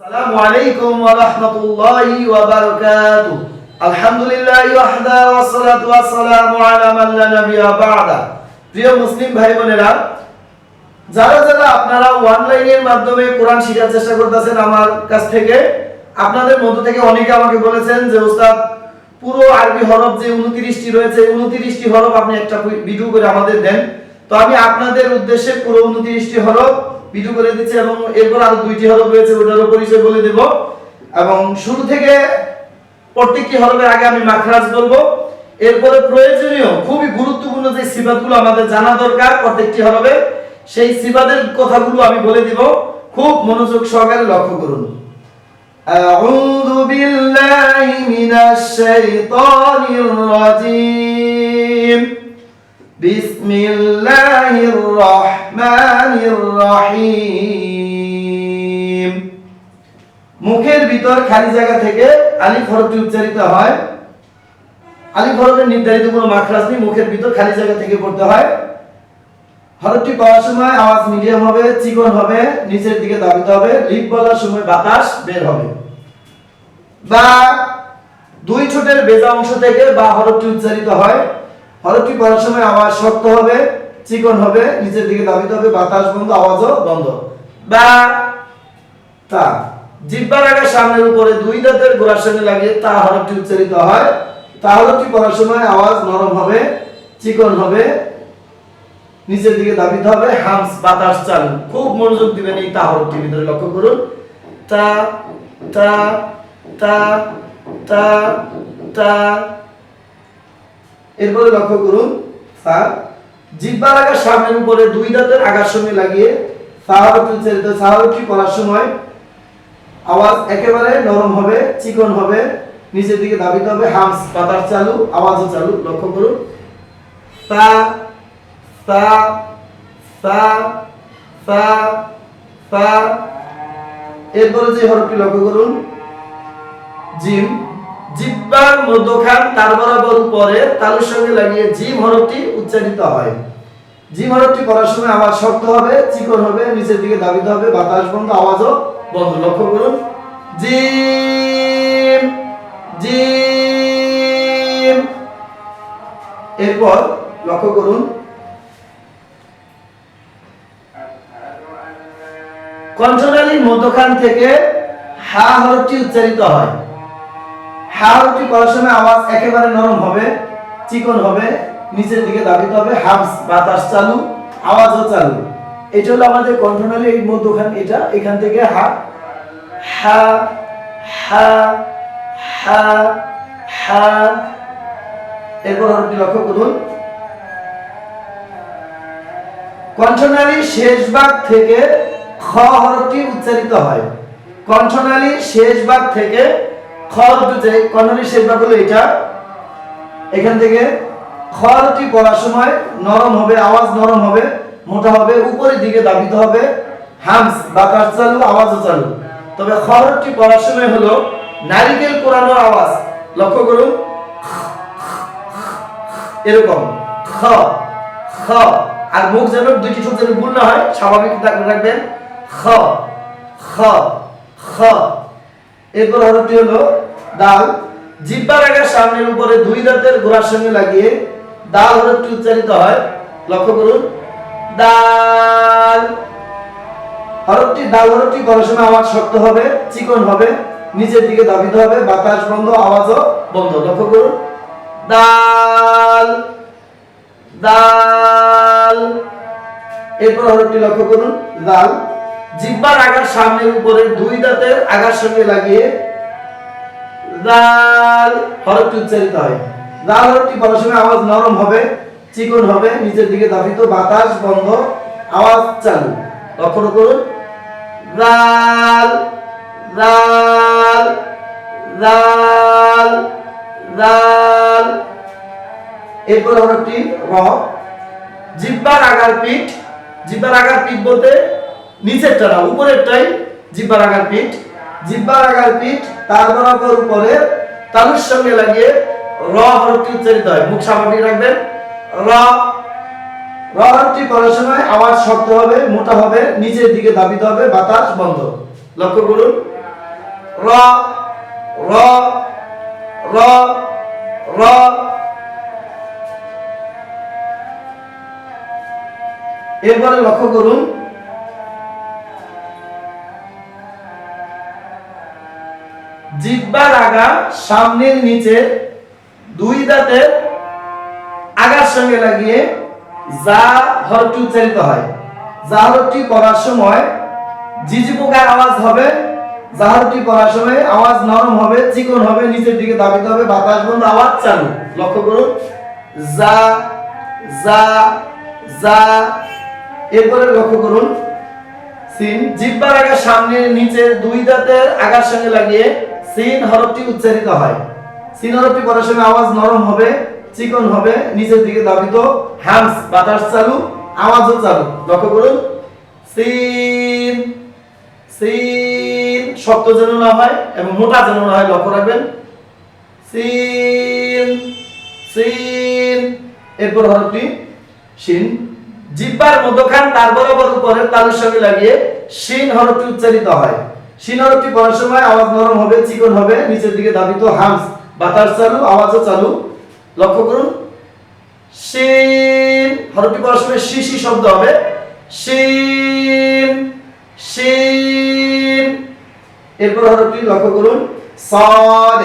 আসসালামু আলাইকুম ওয়া রাহমাতুল্লাহি ওয়া বারাকাতুহু। আলহামদুলিল্লাহি ওয়াহদা ওয়াসসালাতু ওয়াসসালামু আলা মান লা নাবিয়্যা বা'দা। প্রিয় মুসলিম ভাই বোনেরা, যারা আপনারা অনলাইনের মাধ্যমে কোরআন শেখার চেষ্টা করতেছেন আমার কাছ থেকে, আপনাদের মধ্য থেকে অনেকে আমাকে বলেছেন যে ওস্তাদ, পুরো আরবি হরফ যে 29টি রয়েছে, 29টি হরফ আপনি একটা ভিডিও করে আমাদের দেন। তো আমি আপনাদের উদ্দেশ্যে পুরো 29টি হরফ ভিডিও করে দিচ্ছি এবং এরপর আরো 2টি হরফ রয়েছে, ওটারও পরিচয় বলে দেব। এবং শুরু থেকে প্রত্যেকটি হরফের আগে আমি মাখরাজ বলবো, এরপরে প্রয়োজনীয় খুবই গুরুত্বপূর্ণ যে সিফাতগুলো আমাদের জানা দরকার প্রত্যেকটি হরফে, সেই সিফাতের কথাগুলো আমি বলে দিব। খুব মনোযোগ সহকারে লক্ষ্য করুন। আউযু বিল্লাহি মিনাশ শাইতানির রাজীম। বিসমিল্লাহির রহমানির রহিম। মুখের ভিতর খালি জায়গা থেকে আলিফ হরফটি উচ্চারিত হয়। আলিফ হরফের নির্ধারিত কোনো মাখরাজ নেই, মুখের ভিতর খালি জায়গা থেকে পড়তে হয়। হরফটি পড়ার সময় আওয়াজ মিডিয়াম হবে, চিকন হবে, নিচের দিকে দাবিতে হবে। লিপ বলার সময় বাতাস বের হবে। বা দুই ঠোঁটের বেজা অংশ থেকে বা হরফটি উচ্চারিত হয়। হরফটি পড়ার সময় আওয়াজ শক্ত হবে, চিকন হবে, নিচের দিকে দাবিতে হবে, বাতাস বন্ধ, আওয়াজও বন্ধ। বা তা জিহ্বার আগে সামনের উপরে দুই দাঁতের গোড়ার সঙ্গে লাগিয়ে তা হরফটি উচ্চারিত হয়। তা হরফটি পড়ার সময় আওয়াজ নরম হবে, চিকন হবে, নিচের দিকে দাবিতে হবে, হামস বাতাস চালু। খুব মনোযোগ দিবেন এই তা হরফটির ভিতরে, লক্ষ্য করুন। তা তা তা তা তা। এরপরে লক্ষ্য করুন সা। জিহ্বার আগা সামনের উপরে দুই দাঁতের আগার সঙ্গে লাগিয়ে সা হরফটি উচ্চারিত। সা হরফটি পড়ার সময় আওয়াজ একেবারে নরম হবে, চিকন হবে, নিচের দিকে দাবিতে হবে, হামস বাতাস চালু, আওয়াজও চালু। লক্ষ্য করুন। সা সা সা সা সা। এরপরে যে হরফটি লক্ষ্য করুন জিম। জিহ্বার মধ্যখান তার বরাবর উপরে তালুর সঙ্গে লাগিয়ে জিম হরফটি উচ্চারিত হয়। জিম হরফটি পড়ার সময় আওয়াজ শক্ত হবে, চিকন হবে, নিচের দিকে দাবিতে হবে, বাতাস বন্ধ, আওয়াজও বন্ধ। লক্ষ্য করুন। Gym gym. এরপর লক্ষ্য করুন কণ্ঠনালীর মধ্যখান থেকে হা হরফটি উচ্চারিত হয়। হা হরফটি পড়ার সময় আওয়াজ একেবারে নরম হবে, চিকন হবে, নিচের দিকে দাবিতে হবে, হামস বাতাস চালু, আওয়াজও চালু। এটা হলো আমাদের কণ্ঠনালীর এই মধ্যখান, এটা এখান থেকে হা হা হা হা হা। এরপর হরফটি লক্ষ্য করুন কণ্ঠনালীর শেষ ভাগ থেকে খ হরফটি উচ্চারিত হয়। কণ্ঠনালীর শেষ ভাগ থেকে খ হরফটি, কণ্ঠনালীর শেষ ভাগ হলো এটা, এখান থেকে খ হরফটি পড়ার সময় নরম হবে, আওয়াজ নরম হবে, মোটা হবে, উপরের দিকে দাবিতে হবে, হামস বাতাস চালু, আওয়াজও চালু। তবে খ হরফটি পড়ার সময় হলো নারিকেল কোরানোর আওয়াজ। লক্ষ্য করুন এরকম খ খ। আর মুখ যেন দুইটি ঠোঁট যেন ভুল না হয়, স্বাভাবিক রাখবেন। খ খ খ। এরপর হরফটি হলো দাল। জিহ্বার আগে সামনের উপরে দুই দাঁতের গোড়ার সঙ্গে লাগিয়ে দাল হরফটি উচ্চারিত হয়। লক্ষ্য করুন দাল হরফটি। দাল হরফটি পড়ার সময় আওয়াজ শক্ত হবে, চিকন হবে, নিচের দিকে দাবিতে হবে, বাতাস বন্ধ, আওয়াজও বন্ধ। লক্ষ্য করুন দাল দাল। এরপর হরফটি লক্ষ্য করুন দাল। জিহ্বার আগার সামনের উপরে দুই দাঁতের আগার সঙ্গে লাগিয়ে দাল হরফটি উচ্চারিত হয়। দাল হরফটি পড়ার সময় আওয়াজ নরম হবে, চিকন হবে, নিচের দিকে দাবিত, বাতাস বন্ধ, আওয়াজ চালু। লক্ষ্য করুন দাল দাল দাল দাল। এরপর হরফটি র। জিহ্বার আগার পিঠ। জিহ্বার আগার পিঠ বলতে নিচেরটা না, উপরেরটাই জিহ্বার আগার পিঠ। জিহ্বার আগার পিঠ তার বরাবর উপরে তালুর সঙ্গে লাগিয়ে র হরফটি উচ্চারিত হয়। মুখ স্বাভাবিক রাখবেন। র র হরফটি পড়ার সময় আওয়াজ শক্ত হবে, মোটা হবে, নিচের দিকে দাবিতে হবে, বাতাস বন্ধ। লক্ষ্য করুন র র র র। এরপরে লক্ষ্য করুন জিহ্বার আগা সামনের নিচে দুই দাঁতের আগার সঙ্গে লাগিয়ে যা হরফটি উচ্চারিত হয়। যা হরফটি পড়ার সময় জিজি পোকার আওয়াজ হবে। যা হরফটি পড়ার সময় আওয়াজ নরম হবে, চিকন হবে, নিচের দিকে দাবিত হবে, বাতাস বন্ধ, আওয়াজ চালু। লক্ষ্য করুন যা যা যা। এরপরে লক্ষ্য করুন সিন জিহ্বার আগা সামনের নিচে দুই দাঁতের আগার সঙ্গে লাগিয়ে সিন হরফটি উচ্চারিত হয়। সিন হরফটি পড়ার সময় আওয়াজ নরম হবে, চিকন হবে, নিচের দিকে দাবিত, হামস বাতাস চালু, আওয়াজও চালু। লক্ষ্য করুন সিন সিন, শক্ত যেন না হয় এবং মোটা যেন না হয়, লক্ষ্য রাখবেন সিন সিন। এরপর হরফটি শিন জিহ্বার মধ্যখান তার বরাবর উপরের তালুর সঙ্গে লাগিয়ে শিন হরফটি উচ্চারিত হয়। শিন হরফটি পড়ার সময় আওয়াজ নরম হবে, চিকন হবে, নিচের দিকে দাবিত, হামস বাতাস চালু, আওয়াজও চালু। লক্ষ্য করুন শিন হরফটি পড়ার সময় শিশি শব্দ হবে, শিন শিন। এরপর হরফটি লক্ষ্য করুন সাদ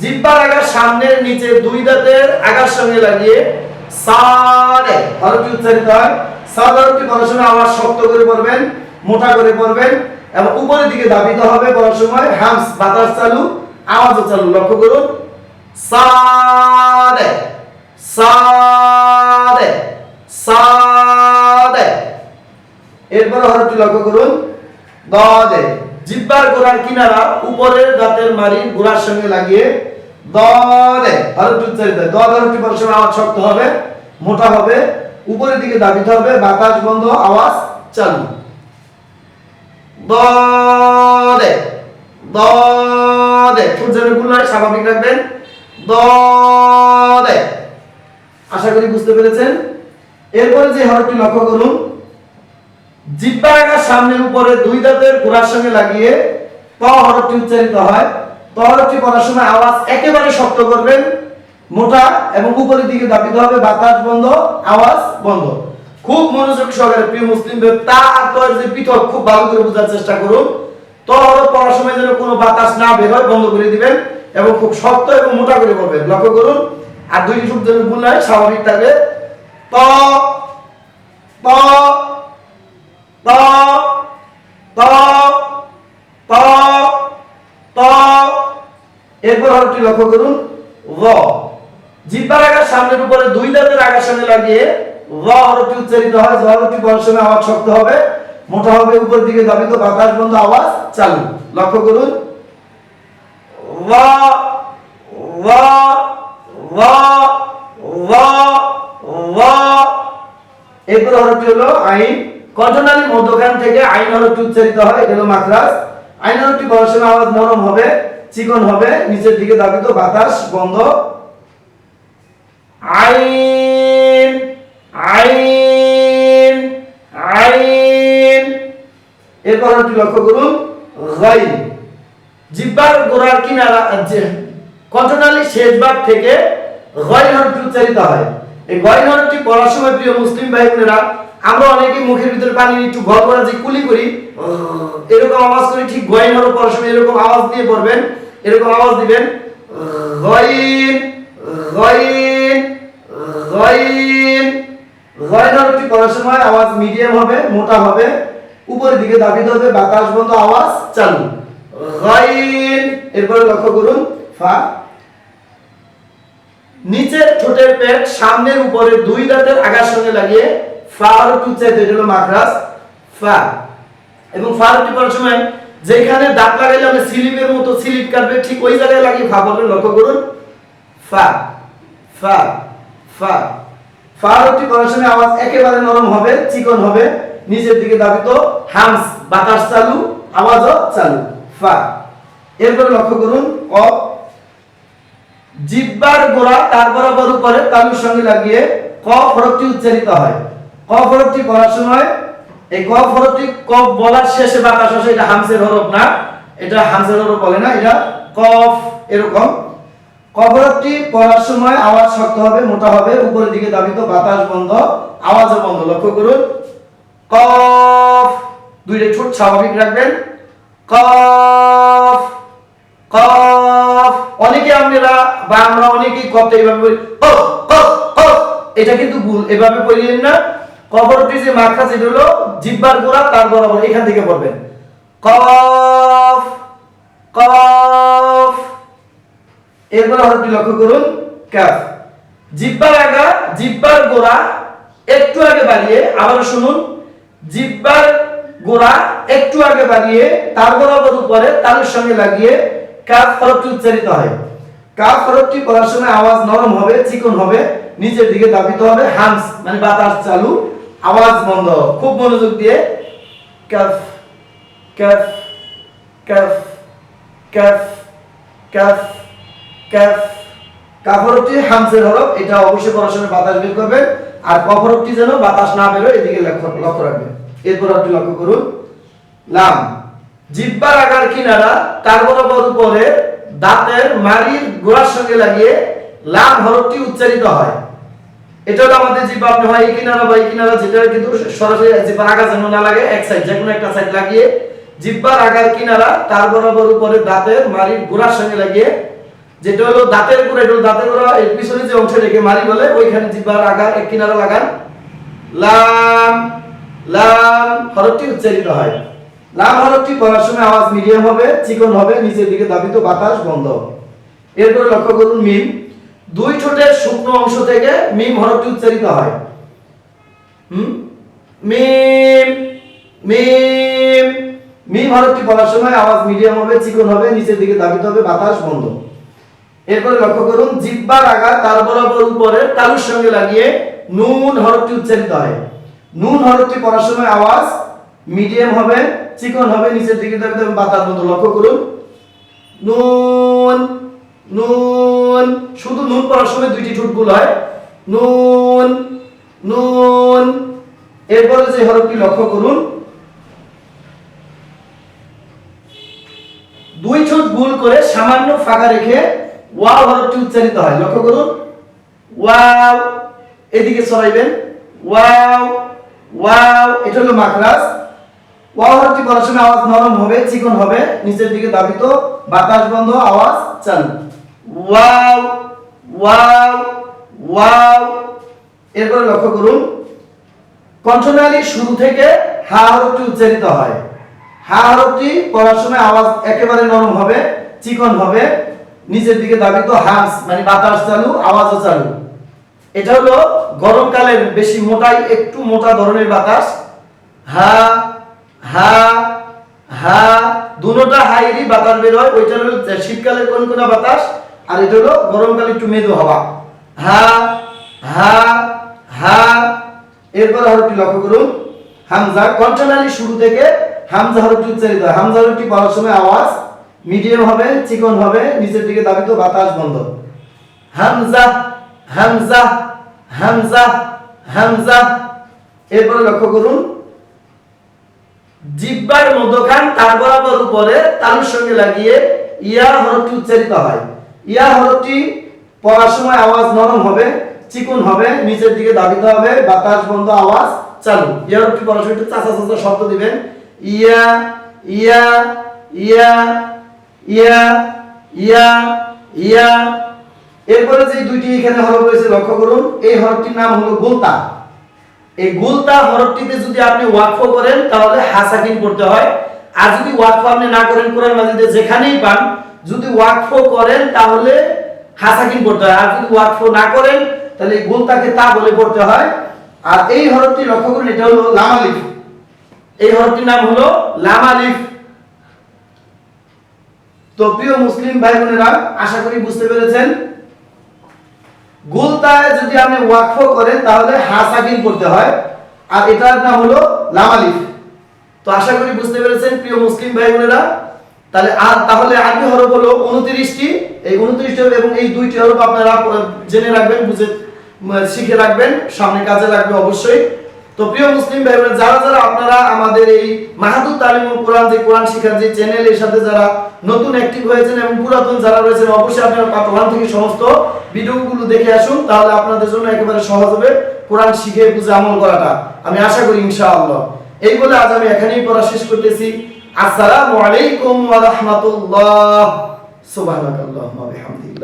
জিহ্বার আগার সামনের নিচে দুই দাঁতের আগার সঙ্গে লাগিয়ে সাদ হরফটি উচ্চারিত হয়। সাদ হরফটি পড়ার সময় আওয়াজ শক্ত করে পড়বেন, মোটা করে পড়বেন এবং উপরের দিকে দাবিত হবে পড়ার সময়, হামস বাতাস চালু, আওয়াজও চালু। লক্ষ্য করুন সাদ সাদ সাদ। এরপর হরফটি লক্ষ্য করুন দদ জিহ্বার গোড়ার কিনারা উপরের দাঁতের মাড়ির গোড়ার সঙ্গে লাগিয়ে দদ হরফটি উচ্চারিত হয়। দদ হরফটি পড়ার সময় আওয়াজ শক্ত হবে, মোটা হবে, উপরের দিকে দাবিত হবে, বাতাস বন্ধ, আওয়াজ চালু। দদে দদে খুব যেন ভুল নয়, স্বাভাবিক রাখবেন দদে। আশা করি বুঝতে পেরেছেন। এরপরে যে হরফটি লক্ষ্য করুন জিহ্বার আগার সামনের উপরে দুই দাঁতের গোড়ার সঙ্গে লাগিয়ে ত হরফটি উচ্চারিত হয়। ত হরফটি পড়ার সময় আওয়াজ একেবারে শক্ত করবেন, মোটা এবং উপরের দিকে দাবিত হবে, বাতাস বন্ধ, আওয়াজ বন্ধ। খুব মনোযোগ সহকারে প্রিয় মুসলিম তা আর তর যে পৃথক খুব ভালো করে বোঝার চেষ্টা করুন। ত হরফ পড়ার সময় যেন কোনো বাতাস না বের হয়, বন্ধ করে দিবেন এবং খুব শক্ত এবং মোটা করে পড়বেন। লক্ষ্য করুন আর দুইটি শব্দ যেন ভুল নয়, স্বাভাবিক থাকবে ত ত ত ত ত ত। এরপর হরফটি লক্ষ্য করুন র জিহ্বার আগার সামনের উপরে দুই দাঁতের আগার সঙ্গে লাগিয়ে র হরফটি উচ্চারিত হয়। জ হরফটি পড়ার সময় আওয়াজ শক্ত হবে, মোটা হবে, উপরের দিকে দাবিত, বাতাস বন্ধ, আওয়াজ চালু। লক্ষ্য করুন র র র র র। এরপর হরফটি হলো আইন কণ্ঠনালীর মধ্যখান থেকে আইন হরফটি উচ্চারিত হয়, এটা হলো মাখরাজ। আইন হরফটি পড়ার সময় আওয়াজ নরম হবে, চিকন হবে, নিচের দিকে দাবিত, বাতাস বন্ধ। আইন আইন আইন। এরপর হরফটি লক্ষ্য করুন গাইন জিহ্বার গোড়ার কিনারা কণ্ঠনালীর শেষ ভাগ থেকে গাইন হরফটি উচ্চারিত হয়। এই গাইন হরফটি পড়ার সময় প্রিয় মুসলিম ভাই বোনেরা আমরা অনেকেই মুখের ভিতরে পানি একটু ঘর করা যে কুলি করি, এরকম আওয়াজ করি, ঠিক গাইন হরফ পড়ার সময় এরকম আওয়াজ দিয়ে পড়বেন, এরকম আওয়াজ দিবেন গাইন গাইন গাইন। গাইন হরফটি পড়ার সময় আওয়াজ মিডিয়াম হবে, মোটা হবে, উপরের দিকে দাবিত হবে, বাতাস বন্ধ, আওয়াজ চালু গাইন। এরপরে লক্ষ্য করুন ফা নিচের ঠোঁটের পেট সামনের উপরে দুই দাঁতের আগার সঙ্গে লাগিয়ে ফা হরফটি উচ্চারিত, এটা হলো মাখরাজ ফা। এবং ফা হরফটি পড়ার সময় যেখানে দাঁত লাগাইলে আমরা স্লিপের মতো স্লিপ কাটবে, ঠিক ওই জায়গায় লাগিয়ে ফা বলবেন। লক্ষ্য করুন ফা ফা ফা। ফা হরফটি পড়ার সময় আওয়াজ একেবারে নরম হবে, চিকন হবে, নিচের দিকে দাবিত, হামস বাতাস চালু, আওয়াজও চালু ফা। এরপরে লক্ষ্য করুন কফ জিহ্বার গোড়া তার বরাবর উপরে তালুর সঙ্গে লাগিয়ে কফ হরফটি উচ্চারিত হয়। কফ হরফটি পড়ার সময় এই কফ হরফটি কফ বলার শেষে বাতাস আসে, এটা হামসের হরফ না, এটা হামজার হরফ বলে না, এটা কফ। এরকম কফ হরফটি পড়ার সময় আওয়াজ শক্ত হবে, মোটা হবে, উপরের দিকে দাবিত, বাতাস বন্ধ, আওয়াজও বন্ধ। লক্ষ্য করুন, কফ, দুইটা ঠোঁট স্বাভাবিক রাখবেন, কফ কফ। অনেকে আমরা বা আমরা অনেকেই কফটা এইভাবে বলি, কফ কফ কফ, এটা কিন্তু ভুল, এভাবে পড়িয়েন না। কফ হরফটি যে মাখরাজ, এটা হলো জিহ্বার গোড়া তার বরাবর, এখান থেকে পড়বেন, কফ কফ। এরপর হরফটি লক্ষ্য করুন, কাফ। জিহ্বার আগা, জিহ্বার গোড়া একটু আগে বাড়িয়ে, আবার শুনুন, জিহ্বার গোড়া একটু আগে বাড়িয়ে তার বরাবর উপরে তালুর সঙ্গে লাগিয়ে কাফ হরফটি উচ্চারিত হয়। কাফ হরফটি পড়ার সময় আওয়াজ নরম হবে, চিকন হবে, নিচের দিকে দাবিত হবে, হামস মানে বাতাস চালু, আওয়াজ বন্ধ। খুব মনোযোগ দিয়ে, কাফ কাফ কাফ কাফ কাফ কাফ। কাফ হরফটি হামসের হরফ, এটা অবশ্যই পড়ার সময় বাতাস বের করবেন, আর কফ হরফটি যেন বাতাস না বেরোয় এদিকে লক্ষ্য রাখবেন। এরপর হরফটি লক্ষ্য করুন, লাম। জিহ্বার আগার কিনারা তার বরাবর উপরে দাঁতের মাড়ির গোড়ার সঙ্গে লাগিয়ে লাম হরফটি উচ্চারিত হয়। এটা হলো আমাদের জিহ্বা, আপনি হয় এই কিনারা বা এই কিনারা, যেটা কিন্তু সরাসরি জিহ্বার আগা যেন না লাগে, এক সাইড যে কোনো একটা সাইড লাগিয়ে জিহ্বার আগার কিনারা তার বরাবর উপরে দাঁতের মাড়ির গোড়ার সঙ্গে লাগিয়ে, যেটা হলো দাঁতের গোড়া, এটা দাঁতের গোড়া এর পিছনে যে অংশ রেখে মাড়ি বলে, ওইখানে জিহ্বার আগার এক কিনারা লাগান, লাম লাম হরফটি উচ্চারিত হয়। লাম হরফটি পড়ার সময় আওয়াজ মিডিয়াম হবে, চিকন হবে, নিচের দিকে দাবিত, বাতাস বন্ধ। এরপর লক্ষ্য করুন, মিম। দুই ঠোঁটের শুকনো অংশ থেকে মিম হরফটি উচ্চারিত হয়, মিম মিম। মিম হরফটি পড়ার সময় আওয়াজ মিডিয়াম হবে, চিকন হবে, নিচের দিকে দাবিত হবে, বাতাস বন্ধ। এরপর লক্ষ্য করুন, জিহ্বার আগা তার বরাবর উপরে তালুর সঙ্গে লাগিয়ে নুন হরফটি উচ্চারিত হয়। নুন হরফটি পড়ার সময় আওয়াজ মিডিয়াম হবে, চিকন হবে, নিচের দিকে দাবিত হবে, বাতাস বন্ধ। লক্ষ্য করুন, নুন নুন। শুধু নুন পড়ার সময় দুইটি ঠোঁট গোল হয়, নুন নুন। এরপরে যে হরফটি লক্ষ্য করুন, দুই ঠোঁট গোল করে সামান্য ফাঁকা রেখে ওয়াও হরফটি উচ্চারিত হয়। লক্ষ্য করুন, ওয়াও, এদিকে সরাইবেন, ওয়াও ওয়াও, এটা হলো মাখরাজ। ওয়াও হরফটি পড়ার সময় আওয়াজ নরম হবে, চিকন হবে, নিচের দিকে দাবিত, বাতাস বন্ধ, আওয়াজ চালু, ওয়াও ওয়াও ওয়াও। এরপর লক্ষ্য করুন, কণ্ঠনালীর শুরু থেকে হা হরফটি উচ্চারিত হয়। হা হরফটি পড়ার সময় আওয়াজ একেবারে নরম হবে, চিকন হবে, নিচের দিকে দাবিত, হামস মানে বাতাস চালু, আওয়াজও চালু। এটা হলো গরমকালের বেশি মোটাই, একটু মোটা ধরনের বাতাস, হা হা হা, দুটোটা হাইরি বাতাস বের হয়। ওইটা হলো শীতকালের কনকনা বাতাস, আর এটা হলো গরমকালে একটু মৃদু হাওয়া, হা হা হা। এরপর হরফটি লক্ষ্য করুন, হামজা। কণ্ঠনালীর শুরু থেকে হামজা হরফটি উচ্চারিত হয়। হামজা হরফটি পড়ার সময় আওয়াজ মিডিয়াম হবে, চিকন হবে, নিচের দিকে দাবিত, বাতাস বন্ধ, হামজা হামজা হামজা হামজা। এরপরে লক্ষ্য করুন, জিহ্বার মধ্যখান তার বরাবর উপরে তালুর সঙ্গে লাগিয়ে ইয়া হরফটি উচ্চারিত হয়। ইয়া হরফটি পড়ার সময় আওয়াজ নরম হবে, চিকন হবে, নিচের দিকে দাবিত হবে, বাতাস বন্ধ, আওয়াজ চালু। ইয়া হরফটি পড়ার সময় একটু চাচা চাচা শব্দ দিবেন, ইয়া ইয়া ইয়া ইয়া ইয়া ইয়া। এরপরে যে দুইটি এখানে হরফ রয়েছে লক্ষ্য করুন, এই হরফটির নাম হলো গুলতা। এই গুলতা হরফটিতে যদি আপনি ওয়াকফ করেন তাহলে হা সাকিন পড়তে হয়, আর যদি ওয়াকফ আপনি না করেন, কোরআন মাজিদে যেখানেই পান, যদি ওয়াকফ করেন তাহলে হা সাকিন পড়তে হয়, আর যদি ওয়াকফ না করেন তাহলে এই গুলতাকে তা বলে পড়তে হয়। আর এই হরফটি লক্ষ্য করুন, এটা হলো লাম আলিফ। এই হরফটির নাম হলো লাম আলিফ। তো প্রিয় মুসলিম ভাই বোনেরা, আশা করি বুঝতে পেরেছেন, গুলতায় যদি আপনি ওয়াকফ করেন তাহলে হা সাকিন পড়তে হয়, আর এটার নাম হলো লাম আলিফ। তো আশা করি বুঝতে পেরেছেন প্রিয় মুসলিম ভাই বোনেরা। তাহলে আরবি হরফ হলো 29টি। এই 29টি এবং এই দুইটি হরফ আপনারা জেনে রাখবেন, বুঝে শিখে রাখবেন, সামনে কাজে লাগবে অবশ্যই। তো প্রিয় মুসলিম ভাই বোনেরা, যারা যারা আপনারা আমাদের এই মাহাদুর তালিমুল কোরআন যে কোরআন শিক্ষার যে চ্যানেলের সাথে যারা নতুন অ্যাক্টিভ হয়েছেন এবং পুরাতন যারা রয়েছেন, অবশ্যই আপনারা পার্ট 1 থেকে সমস্ত ভিডিওগুলো দেখে আসুন, তাহলে আপনাদের জন্য একেবারে সহজ হবে কোরআন শিখে বুঝে আমল করাটা, আমি আশা করি ইনশাআল্লাহ। এই বলে আজ আমি এখানেই পড়া শেষ করতেছি। আসসালামু আলাইকুম ওয়া রাহমাতুল্লাহ। সুবহানাকাল্লাহুম্মা ওয়া বিহামদিকা।